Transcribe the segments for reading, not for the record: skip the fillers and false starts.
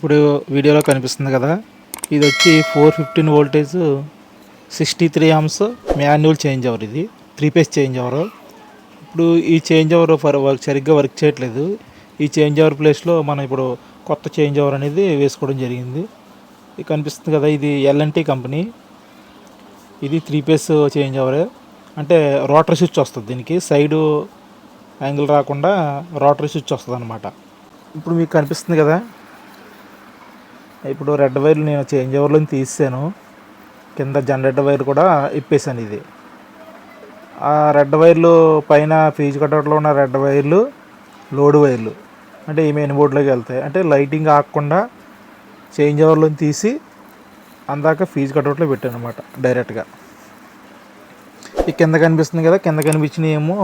ఇప్పుడు వీడియోలో కనిపిస్తుంది కదా, ఇది వచ్చి 415 voltage 63 alms manual change over. ఇది 3 ఫేజ్ చేంజ్ ఓవర్. ఇప్పుడు ఈ చేంజ్ ఓవర్ సరిగ్గా వర్క్ చేయట్లేదు. ఈ చేంజ్ ఓవర్ ప్లేస్లో మనం ఇప్పుడు కొత్త చేంజ్ ఓవర్ అనేది వేసుకోవడం జరిగింది. ఇది కనిపిస్తుంది కదా, ఇది ఎల్ఎన్టీ కంపెనీ. ఇది 3 ఫేజ్ చేంజ్ ఓవరే, అంటే రోటరీ స్విచ్ వస్తుంది. దీనికి సైడు యాంగిల్ రాకుండా రోటరీ స్విచ్ వస్తుంది అనమాట. ఇప్పుడు మీకు కనిపిస్తుంది కదా, ఇప్పుడు రెడ్ వైర్లు నేను చేంజ్ ఓవర్లో తీసాను. కింద జనరేటర్ వైర్ కూడా ఇప్పేసాను. ఇది ఆ రెడ్ వైర్లు పైన ఫీజు కట్అవుట్లో ఉన్న రెడ్ వైర్లు లోడ్ వైర్లు, అంటే ఈ మెయిన్ బోర్డులోకి వెళ్తాయి. అంటే లైటింగ్ ఆగకుండా చేంజ్ ఓవర్లో తీసి అందాక ఫీజు కట్అవుట్లో పెట్టాను అనమాట డైరెక్ట్గా. ఈ కింద కనిపిస్తుంది కదా, కింద కనిపించినవి ఏమో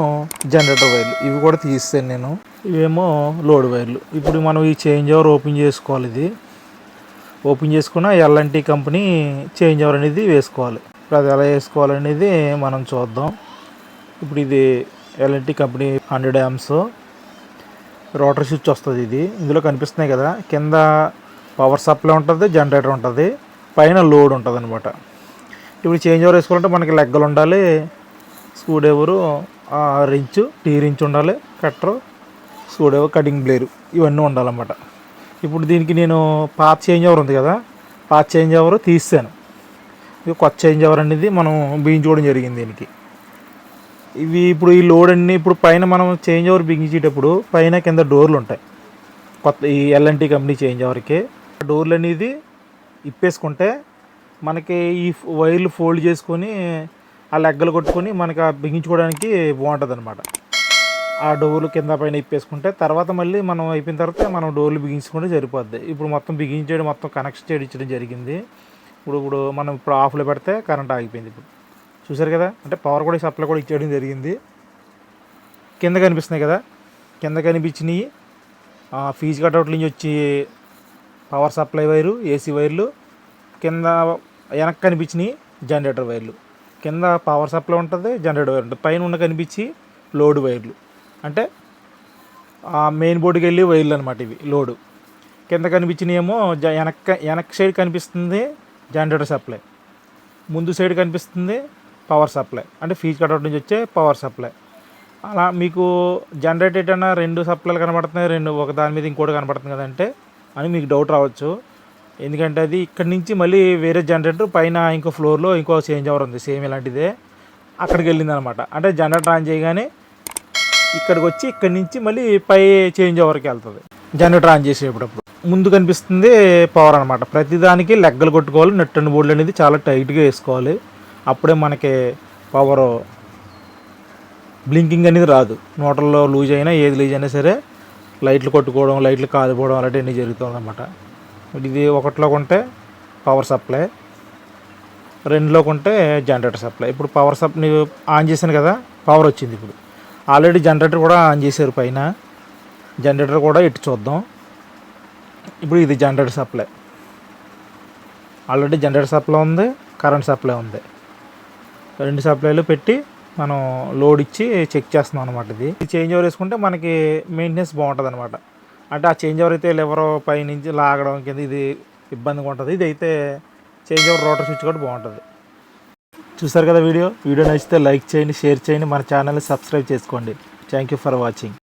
జనరేటర్ వైర్లు, ఇవి కూడా తీసాను నేను. ఇవేమో లోడ్ వైర్లు. ఇప్పుడు మనం ఈ చేంజ్ ఓవర్ ఓపెన్ చేసుకోవాలి. ఇది ఓపెన్ చేసుకున్న ఎల్ఎన్టీ కంపెనీ చేంజ్ ఓవర్ అనేది వేసుకోవాలి. ఇప్పుడు అది ఎలా వేసుకోవాలనేది మనం చూద్దాం. ఇప్పుడు ఇది L&T company 100 amps rotary switch వస్తుంది. ఇది ఇందులో కనిపిస్తున్నాయి కదా, కింద పవర్ సప్లై ఉంటుంది, జనరేటర్ ఉంటుంది, పైన లోడ్ ఉంటుంది అనమాట. ఇప్పుడు చేంజ్ ఓవర్ వేసుకోవాలంటే మనకి లెగ్గలు ఉండాలి, స్క్రూ డ్రైవరు, రించు, టీ రించ్ ఉండాలి, కట్టరు, స్క్రూ డ్రైవర్, కటింగ్ బ్లేరు, ఇవన్నీ ఉండాలన్నమాట. ఇప్పుడు దీనికి నేను పాత చేంజ్ ఓవర్ ఉంది కదా, పాత చేంజ్ ఓవర్ తీసాను. ఇది కొత్త చేంజ్ ఓవర్ అనేది మనం బిగించుకోవడం జరిగింది దీనికి. ఇవి ఇప్పుడు ఈ లోడ్ అన్నీ ఇప్పుడు పైన మనం చేంజ్ ఓవర్ బిగించేటప్పుడు పైన కింద డోర్లు ఉంటాయి. కొత్త ఈ ఎల్ఎన్టీ కంపెనీ చేంజ్ ఓవర్కి డోర్లు అనేది ఇప్పేసుకుంటే మనకి ఈ వైర్లు ఫోల్డ్ చేసుకొని ఆ లెగ్గలు కొట్టుకొని మనకి ఆ బిగించుకోవడానికి బాగుంటుంది అనమాట. ఆ డోర్లు కింద పైన ఇప్పేసుకుంటే తర్వాత మళ్ళీ మనం అయిపోయిన తర్వాత మనం డోర్లు బిగించుకుంటే సరిపోద్ది. ఇప్పుడు మొత్తం బిగించేయడం, మొత్తం కనెక్షన్ చేయడం జరిగింది. ఇప్పుడు మనం ఇప్పుడు ఆఫ్లో పెడితే కరెంట్ ఆగిపోయింది. ఇప్పుడు చూసారు కదా, అంటే పవర్ కూడా సప్లై కూడా ఇచ్చేయడం జరిగింది. కింద కనిపిస్తున్నాయి కదా, కింద కనిపించినవి ఫీజు కట్అవుట్ నుంచి వచ్చి పవర్ సప్లై వైరు, ఏసీ వైర్లు, కింద వెనక్కి కనిపించినవి జనరేటర్ వైర్లు. కింద పవర్ సప్లై ఉంటుంది, జనరేటర్ వైర్ ఉంటుంది, పైన ఉన్న కనిపించి లోడ్ వైర్లు, అంటే మెయిన్ బోర్డుకి వెళ్ళి వైర్లు అనమాట. ఇవి లోడు. కింద కనిపించినవి ఏమో వెనక్ సైడ్ కనిపిస్తుంది జనరేటర్ సప్లై, ముందు సైడ్ కనిపిస్తుంది పవర్ సప్లై, అంటే ఫీజు కట్అవుట్ నుంచి వచ్చే పవర్ సప్లై. అలా మీకు జనరేటర్ ఏంటన్నా 2 సప్లైలు కనబడుతున్నాయి, ఒక దాని మీద ఇంకోటి కనబడుతుంది కదంటే అని మీకు డౌట్ రావచ్చు. ఎందుకంటే అది ఇక్కడి నుంచి మళ్ళీ వేరే జనరేటర్ పైన ఇంకో ఫ్లోర్లో ఇంకో చేంజ్ ఓవర్ ఉంది, సేమ్ ఇలాంటిదే, అక్కడికి వెళ్ళింది అనమాట. అంటే జనరేటర్ ఆన్ చేయగానే ఇక్కడికి వచ్చి ఇక్కడి నుంచి మళ్ళీ పై చేంజ్ ఓవర్కి వెళ్తుంది. జనరేటర్ ఆన్ చేసేటప్పుడు ముందు కనిపిస్తుంది పవర్ అనమాట. ప్రతిదానికి లెగ్గలు కొట్టుకోవాలి, నెట్ అండ్ బోర్డులు అనేది చాలా టైట్గా వేసుకోవాలి. అప్పుడే మనకి పవర్ బ్లింకింగ్ అనేది రాదు. మోటార్లో లూజ్ అయినా ఏది లూజ్ అయినా సరే లైట్లు కొట్టుకోవడం, లైట్లు కాలిపోవడం అలాంటివన్నీ జరుగుతుంది అనమాట. ఇది 1లో కొంటే పవర్ సప్లై, 2లో కొంటే జనరేటర్ సప్లై. ఇప్పుడు పవర్ సప్లై ఆన్ చేశాను కదా, పవర్ వచ్చింది. ఇప్పుడు ఆల్రెడీ జనరేటర్ కూడా ఆన్ చేశారు పైన, జనరేటర్ కూడా ఇటు చూద్దాం. ఇప్పుడు ఇది generator supply, already generator supply ఉంది, కరెంట్ సప్లై ఉంది. 2 సప్లైలు పెట్టి మనం లోడ్ ఇచ్చి చెక్ చేస్తున్నాం అనమాట. ఇది చేంజ్ ఓవర్ వేసుకుంటే మనకి మెయింటెనెన్స్ బాగుంటుంది అనమాట. అంటే ఆ చేంజ్ ఓవర్ అయితే లివర్ పై నుంచి లాగడం కింద ఇది ఇబ్బందిగా ఉంటుంది. ఇది అయితే చేంజ్ ఓవర్ రోటర్ స్విచ్ కూడా బాగుంటుంది. చూసారు కదా వీడియో నచ్చితే లైక్ చేయండి, షేర్ చేయండి, మన ఛానల్ని సబ్స్క్రైబ్ చేసుకోండి. Thank you for watching.